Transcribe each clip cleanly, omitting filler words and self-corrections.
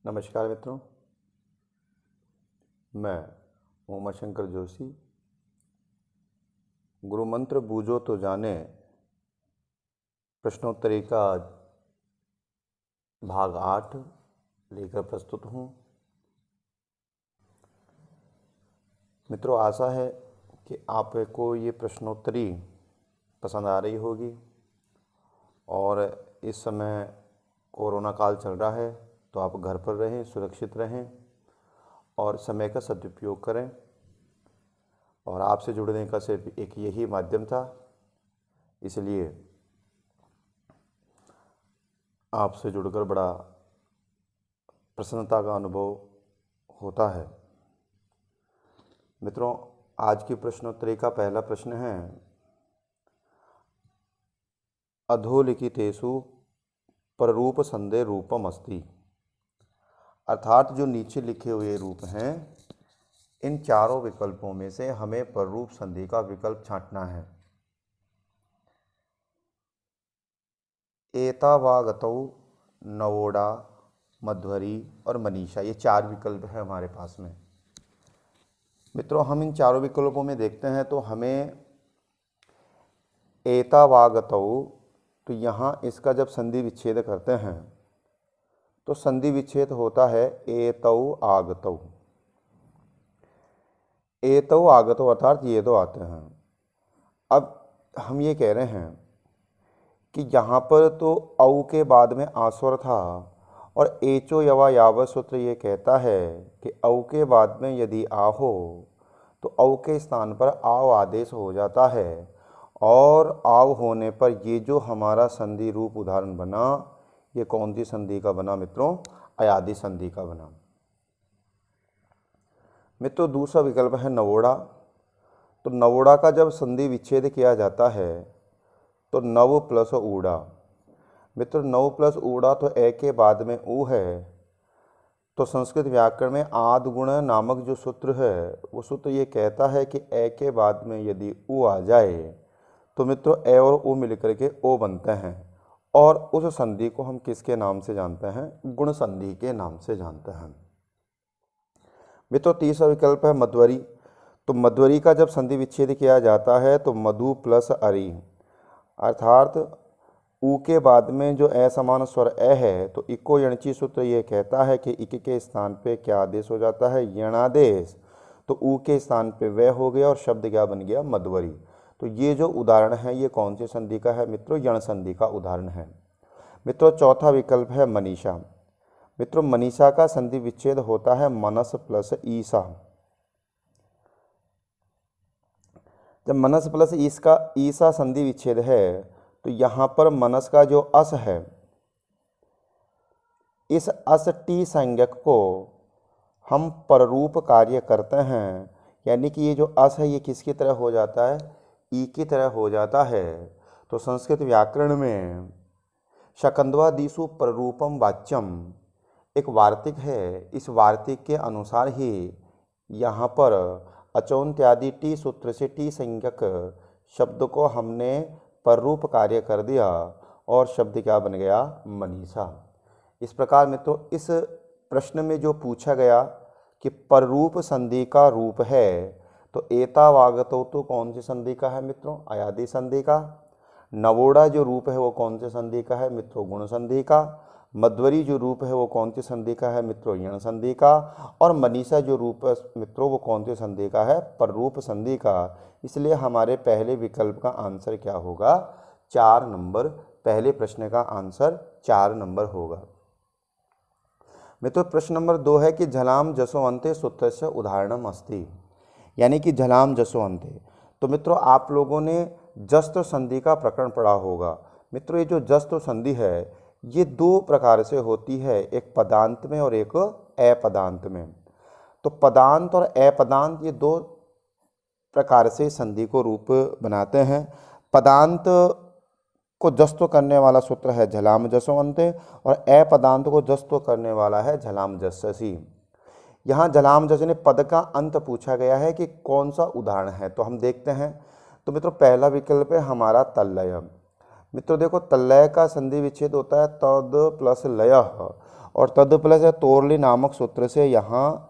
नमस्कार मित्रों, मैं उमाशंकर जोशी। गुरु मंत्र बूझो तो जाने प्रश्नोत्तरी का भाग 8 लेकर प्रस्तुत हूँ। मित्रों, आशा है कि आपको ये प्रश्नोत्तरी पसंद आ रही होगी। और इस समय कोरोना काल चल रहा है, तो आप घर पर रहें, सुरक्षित रहें और समय का सदुपयोग करें। और आपसे जुड़ने का सिर्फ एक यही माध्यम था, इसलिए आपसे जुड़कर बड़ा प्रसन्नता का अनुभव होता है। मित्रों, आज की प्रश्नोत्तरी का पहला प्रश्न है, अधोलिखितेषु पररूप संदेह रूपम अस्ति। अर्थात जो नीचे लिखे हुए रूप हैं, इन चारों विकल्पों में से हमें पररूप संधि का विकल्प छांटना है। एतावागतौ, नवोढा, मध्वरी और मनीषा, ये चार विकल्प है हमारे पास में। मित्रों, हम इन चारों विकल्पों में देखते हैं तो हमें एतावागतौ, तो यहाँ इसका जब संधि विच्छेद करते हैं तो संधि विच्छेद होता है एतौ आगतौ। एतौ आगतौ अर्थात ये तो आते हैं। अब हम ये कह रहे हैं कि यहाँ पर तो औ के बाद में आस्वर था और एचो यवा यावत सूत्र ये कहता है कि औ के बाद में यदि आ हो तो औ के स्थान पर आव आदेश हो जाता है। और आव होने पर ये जो हमारा संधि रूप उदाहरण बना, ये कौन सी संधि का बना मित्रों? अयादि संधि का बना। मित्रों, दूसरा विकल्प है नवोढा। तो नवोढा का जब संधि विच्छेद किया जाता है तो नव प्लस ऊढ़ा। मित्रों, नव प्लस ऊढ़ा तो ए के बाद में ऊ है, तो संस्कृत व्याकरण में आद गुण नामक जो सूत्र है, वो सूत्र ये कहता है कि ए के बाद में यदि ऊ आ जाए तो मित्रों ए और ऊ मिलकर के ओ बनते हैं। और उस संधि को हम किसके नाम से जानते हैं? गुण संधि के नाम से जानते हैं। मित्रों, तीसरा विकल्प है मध्वरी। तो मध्वरी का जब संधि विच्छेद किया जाता है तो मधु प्लस अरि, अर्थात ऊ के बाद में जो असमान स्वर ए है, तो इको यणची सूत्र ये कहता है कि इक के स्थान पे क्या आदेश हो जाता है? यणादेश। तो ऊ के स्थान पे वह हो गया और शब्द क्या बन गया? मध्वरी। तो ये जो उदाहरण है ये कौन सी संधि का है मित्रों? यण संधि का उदाहरण है। मित्रों, चौथा विकल्प है मनीषा। मित्रों, मनीषा का संधि विच्छेद होता है मनस प्लस ईसा। जब मनस प्लस ईसा संधि विच्छेद है तो यहाँ पर मनस का जो अस है, इस अस टी संज्ञक को हम पररूप कार्य करते हैं। यानी कि ये जो अस है ये किसकी तरह हो जाता है? ई की तरह हो जाता है। तो संस्कृत व्याकरण में शकंद्वादिषु पररूपम वाच्यम एक वार्तिक है। इस वार्तिक के अनुसार ही यहाँ पर अचौन्त्यादि टी सूत्र से टी संज्ञक शब्द को हमने पररूप कार्य कर दिया और शब्द क्या बन गया? मनीषा। इस प्रकार मित्रों, इस प्रश्न में जो पूछा गया कि पररूप संधि का रूप है, तो एतावागतौ तो कौन सी संधि का है मित्रों? अयादि संधि का। नवोढा जो रूप है वो कौन सी संधि का है मित्रों? गुण संधि का। मध्वरी जो रूप है वो कौन सी संधि का है मित्रों? यण संधि का। और मनीषा जो रूप है मित्रों वो कौन सी संधि का है? पररूप संधि का। इसलिए हमारे पहले विकल्प का आंसर क्या होगा? 4 नंबर। पहले प्रश्न का आंसर 4 नंबर होगा। मित्रों, प्रश्न नंबर 2 है कि झलाम जसोअन्ते सूत्रस्य उदाहरणम अस्ति। यानी कि झलाम जसोअन्ते। तो मित्रों, आप लोगों ने जस्त्व संधि का प्रकरण पढ़ा होगा। मित्रों, ये जो जस्त्व संधि है ये 2 प्रकार से होती है, एक पदांत में और एक अपदांत में। तो पदांत और अपदांत ये 2 प्रकार से संधि को रूप बनाते हैं। पदांत को जस्त्व करने वाला सूत्र है झलाम जसोअन्ते और अपदांत को जस्त्व करने वाला है झलाम जस्ससि। यहाँ झलाम जस ने पद का अंत पूछा गया है कि कौन सा उदाहरण है, तो हम देखते हैं। तो मित्रों, पहला विकल्प है हमारा तल्लय। मित्रों देखो तल्लय का संधि विच्छेद होता है तद प्लस लय, और तद प्लस तोरली नामक सूत्र से यहाँ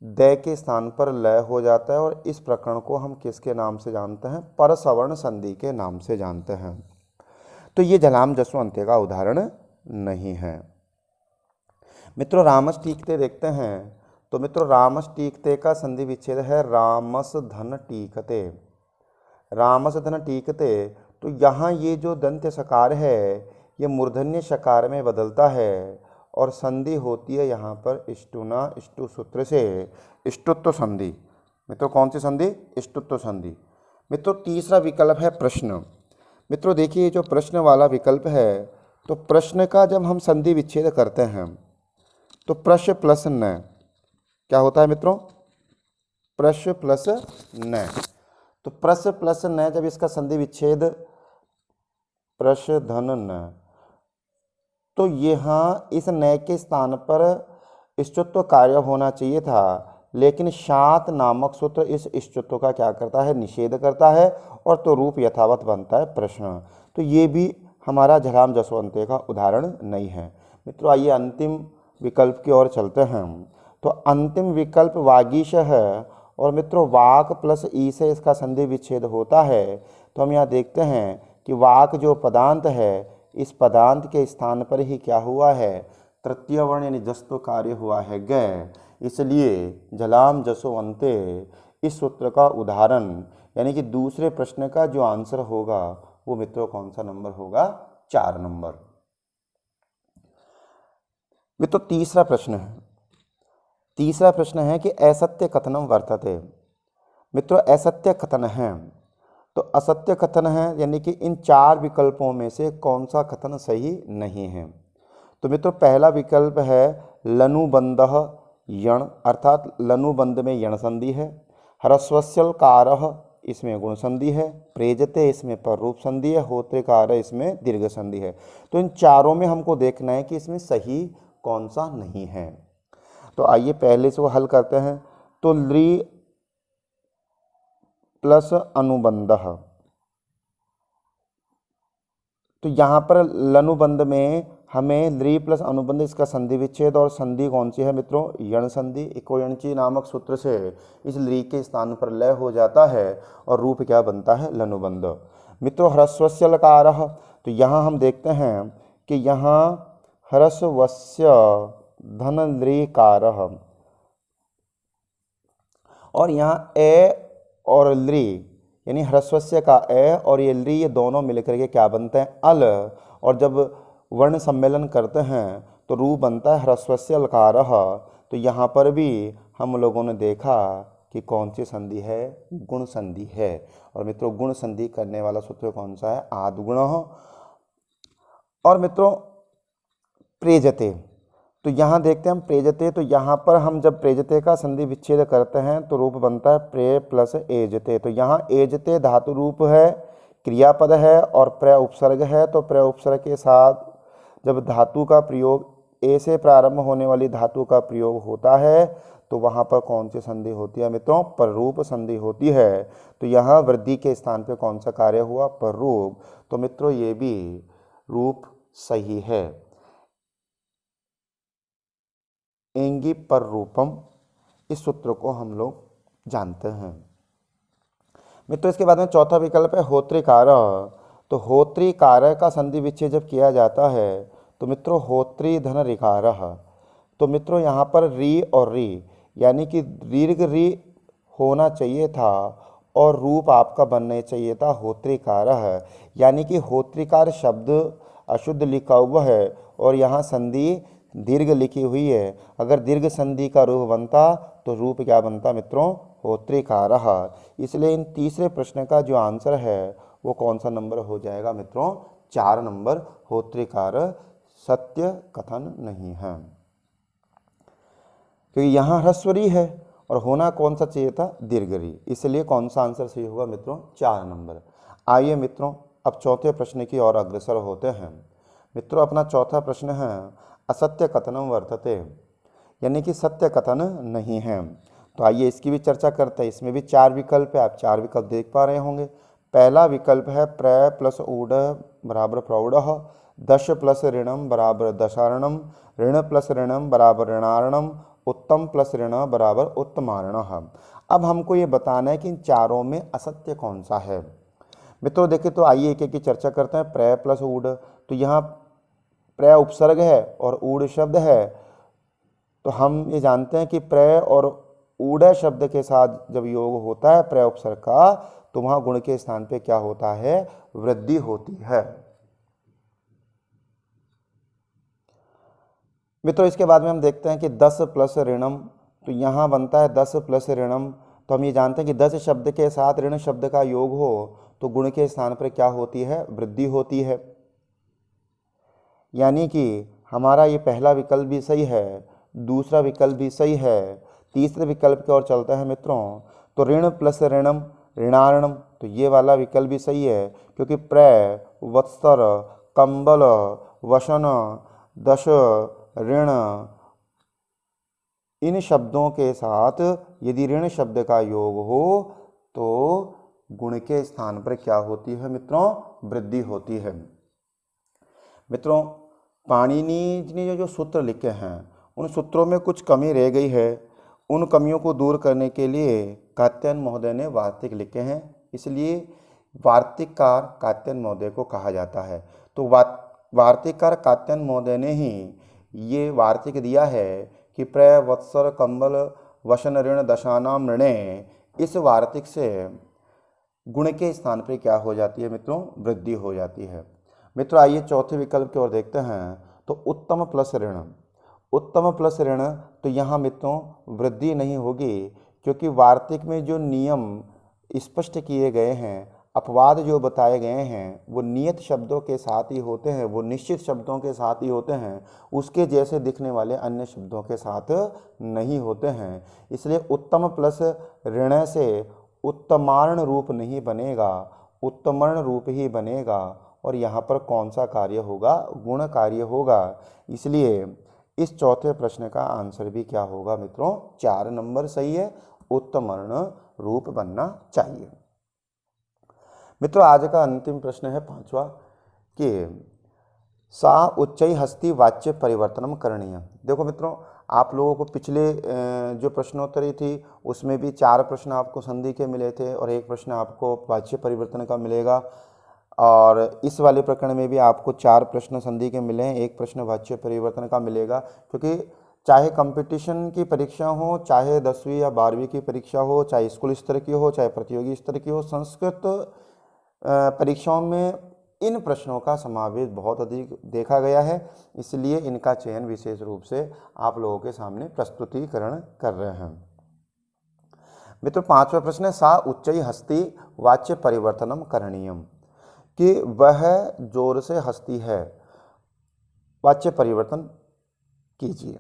द के स्थान पर लय हो जाता है, और इस प्रकरण को हम किसके नाम से जानते हैं? परसवर्ण संधि के नाम से जानते हैं। तो ये जलाम जसो अंत्य का उदाहरण नहीं है। मित्रों रामस टीकते देखते हैं, तो मित्रों रामस टीकते का संधि विच्छेद है रामस धन टीकते। रामस धन टीकते, तो यहाँ ये जो दंत्य सकार है ये मूर्धन्य शकार में बदलता है, और संधि होती है यहाँ पर इष्टुना इष्टु सूत्र से इष्टुत्व संधि। मित्रों कौन सी संधि? इष्टुत्व संधि। मित्रों तीसरा विकल्प है प्रश्न। मित्रों देखिए जो प्रश्न वाला विकल्प है, तो प्रश्न का जब हम संधि विच्छेद करते हैं तो प्रश्न प्लस न क्या होता है मित्रों? प्रश्न प्लस न। तो प्रश्न प्लस न जब इसका संधि विच्छेद प्रश्न धन न, तो यहाँ इस न के स्थान पर इष्टुत्व कार्य होना चाहिए था, लेकिन शात नामक सूत्र इस इष्टुत्व का क्या करता है? निषेध करता है, और तो रूप यथावत बनता है प्रश्न। तो ये भी हमारा जलाम जसो अंत्य का उदाहरण नहीं है। मित्रों आइए अंतिम विकल्प की ओर चलते हैं। तो अंतिम विकल्प वागीश है, और मित्रों वाक प्लस ई से इसका संधि विच्छेद होता है। तो हम यहाँ देखते हैं कि वाक जो पदांत है, इस पदांत के स्थान पर ही क्या हुआ है? तृतीय वर्ण यानी जस्तो कार्य हुआ है ग, इसलिए जलाम जसो अंत्य इस सूत्र का उदाहरण, यानी कि दूसरे प्रश्न का जो आंसर होगा वो मित्रों कौन सा नंबर होगा? 4 नंबर। मित्रों तीसरा प्रश्न है, तीसरा प्रश्न है कि असत्य कथनम वर्तते। मित्रों असत्य कथन है, तो असत्य कथन है यानी कि इन 4 विकल्पों में से कौन सा कथन सही नहीं है? तो मित्रों पहला विकल्प है लनुबंधः यण, अर्थात लनुबंध में यण संधि है। ह्रस्वस्यलकारः इसमें गुण संधि है। प्रेजते इसमें पर रूप संधि है। होत्रिकार इसमें दीर्घ संधि है। तो इन चारों में हमको देखना है कि इसमें सही कौन सा नहीं है। तो आइए पहले से वो हल करते हैं। तो लृ प्लस अनुबंधः, तो यहाँ पर लनुबंध में हमें लृ प्लस अनुबंध इसका संधि विच्छेद, और संधि कौन सी है मित्रों? यण संधि। इकोयणची नामक सूत्र से इस लृ के स्थान पर लय हो जाता है, और रूप क्या बनता है? लनुबंध। मित्रों ह्रस्वस्य लकारः, तो यहाँ हम देखते हैं कि यहाँ ह्रस्वस्य धन लृकारः, और यहाँ ए और लृ यानी ह्रस्वस्य का ए और ये लृ ये दोनों मिलकर के क्या बनते हैं? अल, और जब वर्ण सम्मेलन करते हैं तो रूप बनता है ह्रस्वस्य लकारः। तो यहाँ पर भी हम लोगों ने देखा कि कौन सी संधि है? गुण संधि है। और मित्रों गुण संधि करने वाला सूत्र कौन सा है? आद्गुणः। और मित्रों प्रेजते, तो यहाँ देखते हैं हम प्रेजते, तो यहाँ पर हम जब प्रेजते का संधि विच्छेद करते हैं तो रूप बनता है प्रे प्लस एजते। तो यहाँ एजते धातु रूप है, क्रियापद है और प्र उपसर्ग है। तो प्र उपसर्ग के साथ जब धातु का प्रयोग ए से प्रारंभ होने वाली धातु का प्रयोग होता है तो वहाँ पर कौन सी संधि होती है मित्रों? पररूप संधि होती है। तो यहाँ वृद्धि के स्थान पे कौन सा कार्य हुआ? पररूप। तो मित्रों ये भी रूप सही है। एंगी पर रूपम, इस सूत्र को हम लोग जानते हैं। मित्रों इसके बाद में चौथा विकल्प है होत्रिकार। तो होत्रिकार का संधि विच्छेद जब किया जाता है तो मित्रों होत्री धन ऋकारः। तो मित्रों यहाँ पर री और री यानी कि दीर्घ री होना चाहिए था और रूप आपका बनना चाहिए था होत्रिकारः, यानी कि होत्रिकार शब्द अशुद्ध लिखा हुआ है और यहाँ संधि दीर्घ लिखी हुई है। अगर दीर्घ संधि का रूप बनता तो रूप क्या बनता मित्रों? होत्रिकारः। इसलिए इन तीसरे प्रश्न का जो आंसर है वो कौन सा नंबर हो जाएगा मित्रों? 4 नंबर। होत्रिकार सत्य कथन नहीं है, क्योंकि यहाँ ह्रस्वरी है और होना कौन सा चाहिए था? दीर्घरी। इसलिए कौन सा आंसर सही होगा मित्रों? 4 नंबर। आइए मित्रों अब चौथे प्रश्न की ओर अग्रसर होते हैं। मित्रों अपना चौथा प्रश्न है असत्य कथनम वर्तते, यानी कि सत्य कथन नहीं है। तो आइए इसकी भी चर्चा करते हैं। इसमें भी 4 विकल्प है, आप 4 विकल्प देख पा रहे होंगे। पहला विकल्प है प्र प्लस ऊढ़ बराबर प्रौढ़ः, दश प्लस ऋणम बराबर दशार्णम, ऋण प्लस ऋणम बराबर ऋणार्णम, उत्तम प्लस ऋण बराबर उत्तमार्णः। अब हमको ये बताना है कि इन चारों में असत्य कौन सा है। मित्रों देखिए, तो आइए एक एक की चर्चा करते हैं। प्र प्लस ऊढ़, तो यहाँ प्र उपसर्ग है और ऊढ़ शब्द है, तो हम ये जानते हैं कि प्र और ऊढ़ शब्द के साथ जब योग होता है प्र उपसर्ग का, तो वहाँ गुण के स्थान पे क्या होता है, वृद्धि होती है। मित्रों इसके बाद में हम देखते हैं कि 10 प्लस ऋणम, तो यहाँ बनता है 10 प्लस ऋणम, तो हम ये जानते हैं कि 10 शब्द के साथ ऋण शब्द का योग हो तो गुण के स्थान पर क्या होती है, वृद्धि होती है। यानी कि हमारा ये पहला विकल्प भी सही है, दूसरा विकल्प भी सही है, तीसरे विकल्प की ओर चलता है मित्रों, तो ऋण प्लस ऋणम ऋणार्णम, तो ये वाला विकल्प भी सही है, क्योंकि प्र वत्सर कंबल वशन दश ऋण, इन शब्दों के साथ यदि ऋण शब्द का योग हो तो गुण के स्थान पर क्या होती है मित्रों, वृद्धि होती है। मित्रों पाणिनि जी ने जो सूत्र लिखे हैं उन सूत्रों में कुछ कमी रह गई है, उन कमियों को दूर करने के लिए कात्यायन महोदय ने वार्तिक लिखे हैं, इसलिए वार्तिककार कात्यायन महोदय को कहा जाता है। तो वार्तिककार कात्यायन महोदय ने ही ये वार्तिक दिया है कि प्र वत्सर कंबल वशन ऋण दशानाम ऋणे, इस वार्तिक से गुण के स्थान पर क्या हो जाती है मित्रों, वृद्धि हो जाती है। मित्रों आइए चौथे विकल्प की ओर देखते हैं, तो उत्तम प्लस ऋण, उत्तम प्लस ऋण, तो यहाँ मित्रों वृद्धि नहीं होगी, क्योंकि वार्तिक में जो नियम स्पष्ट किए गए हैं, अपवाद जो बताए गए हैं, वो नियत शब्दों के साथ ही होते हैं, वो निश्चित शब्दों के साथ ही होते हैं, उसके जैसे दिखने वाले अन्य शब्दों के साथ नहीं होते हैं। इसलिए उत्तम प्लस ऋण से उत्तमार्ण रूप नहीं बनेगा, उत्तमर्ण रूप ही बनेगा, और यहाँ पर कौन सा कार्य होगा, गुण कार्य होगा। इसलिए इस चौथे प्रश्न का आंसर भी क्या होगा मित्रों, 4 नंबर सही है, उत्तमर्ण रूप बनना चाहिए। मित्रों आज का अंतिम प्रश्न है 5वां, कि सा उच्चई हस्ति वाच्य परिवर्तनम करणीय। देखो मित्रों, आप लोगों को पिछले जो प्रश्नोत्तरी थी उसमें भी 4 प्रश्न आपको संधि के मिले थे और 1 प्रश्न आपको वाच्य परिवर्तन का मिलेगा, और इस वाले प्रकरण में भी आपको 4 प्रश्न संधि के मिले हैं, 1 प्रश्न वाच्य परिवर्तन का मिलेगा। क्योंकि चाहे कंपटीशन की परीक्षा हो, चाहे 10वीं या 12वीं की परीक्षा हो, चाहे स्कूल स्तर की हो, चाहे प्रतियोगी स्तर की हो, संस्कृत परीक्षाओं में इन प्रश्नों का समावेश बहुत अधिक देखा गया है, इसलिए इनका चयन विशेष रूप से आप लोगों के सामने प्रस्तुतिकरण कर रहे हैं। मित्रों 5वां प्रश्न है, सा उच्चई हस्ति वाच्य परिवर्तनम करणीयम, कि वह जोर से हंसती है, वाच्य परिवर्तन कीजिए।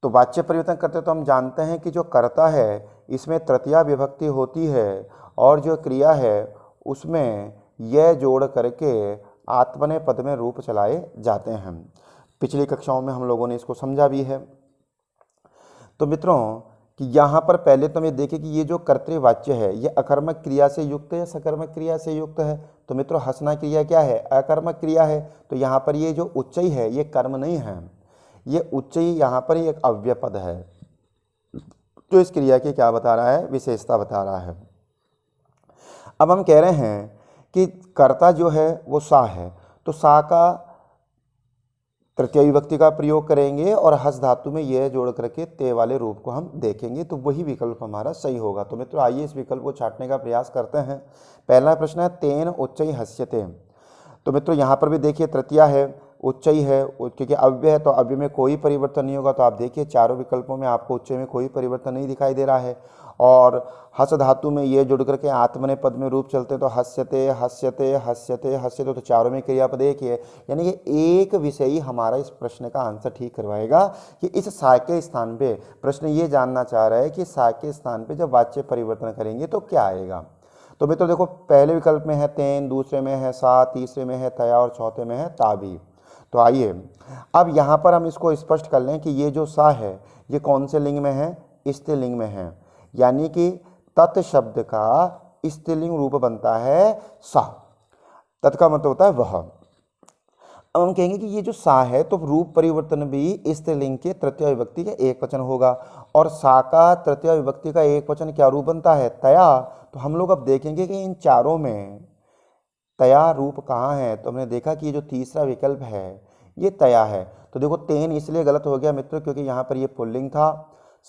तो वाच्य परिवर्तन करते तो हम जानते हैं कि जो कर्ता है इसमें तृतीया विभक्ति होती है, और जो क्रिया है उसमें यह जोड़ करके आत्मनेपद पद में रूप चलाए जाते हैं। पिछली कक्षाओं में हम लोगों ने इसको समझा भी है। तो मित्रों कि यहाँ पर पहले तो मैं देखें कि ये जो कर्तृवाच्य है ये अकर्मक क्रिया से युक्त है या सकर्मक क्रिया से युक्त है। तो मित्रों हंसना क्रिया क्या है, अकर्मक क्रिया है। तो यहाँ पर ये जो उच्चई है ये कर्म नहीं है, ये उच्चई यहाँ पर एक अव्यय पद है, जो इस क्रिया की क्या बता रहा है, विशेषता बता रहा है। अब हम कह रहे हैं कि कर्ता जो है वो सा है, तो सा का तृतीय विभक्ति का प्रयोग करेंगे और हस धातु में यह जोड़ करके ते वाले रूप को हम देखेंगे, तो वही विकल्प हमारा सही होगा। तो मित्रों आइए इस विकल्प को छांटने का प्रयास करते हैं। पहला प्रश्न है तेन उच्चई हस्यते। तो मित्रों यहाँ पर भी देखिए तृतीया है, उच्चई है, क्योंकि अव्यय है तो अव्यय में कोई परिवर्तन नहीं होगा। तो आप देखिए चारों विकल्पों में आपको उच्चई में कोई परिवर्तन नहीं दिखाई दे रहा है। और हस धातु में ये जुड़ करके आत्मने पद में रूप चलते तो हस्यते हस्यते हस्यते हस्यते, तो चारों में क्रियापद एक ही है। यानी कि एक विषयी हमारा इस प्रश्न का आंसर ठीक करवाएगा कि इस सा के स्थान पे, प्रश्न ये जानना चाह रहा है कि सा के स्थान पे जब वाच्य परिवर्तन करेंगे तो क्या आएगा। तो मित्रों देखो पहले विकल्प में है तेन, दूसरे में है सा, तीसरे में है तया और चौथे में है ताभी। तो आइए अब यहाँ पर हम इसको स्पष्ट कर लें कि ये जो सा है ये कौन से लिंग में है, स्त्रीलिंग में है। यानी कि तत् शब्द का स्त्रीलिंग रूप बनता है सा। तत् का मतलब होता है वह। अब हम कहेंगे कि ये जो सा है तो रूप परिवर्तन भी स्त्रीलिंग के तृतीय विभक्ति का एक वचन होगा, और सा का तृतीय विभक्ति का एक वचन क्या रूप बनता है? तया। तो हम लोग अब देखेंगे कि इन चारों में तया रूप कहाँ है। तो हमने देखा कि ये जो तीसरा विकल्प है ये तया है। तो देखो तेन इसलिए गलत हो गया मित्रों क्योंकि यहाँ पर ये पुल्लिंग था।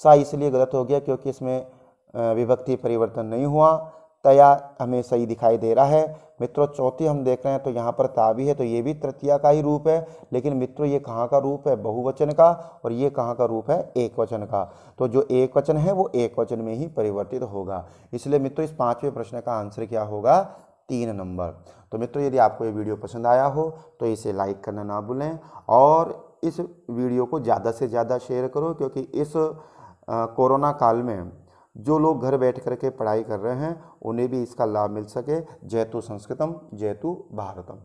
सा इसलिए गलत हो गया क्योंकि इसमें विभक्ति परिवर्तन नहीं हुआ। तया हमें सही दिखाई दे रहा है। मित्रों चौथी हम देख रहे हैं तो यहाँ पर ता भी है, तो ये भी तृतीया का ही रूप है, लेकिन मित्रों ये कहाँ का रूप है? बहुवचन का। और ये कहाँ का रूप है? एक वचन का। तो जो एक वचन है वो एक वचन में ही परिवर्तित होगा। इसलिए मित्रों इस पांचवें प्रश्न का आंसर क्या होगा? 3 नंबर। तो मित्रों यदि आपको ये वीडियो पसंद आया हो तो इसे लाइक करना ना भूलें, और इस वीडियो को ज़्यादा से ज़्यादा शेयर करो, क्योंकि इस कोरोना काल में जो लोग घर बैठ करके पढ़ाई कर रहे हैं उन्हें भी इसका लाभ मिल सके। जयतु संस्कृतम जयतु भारतम।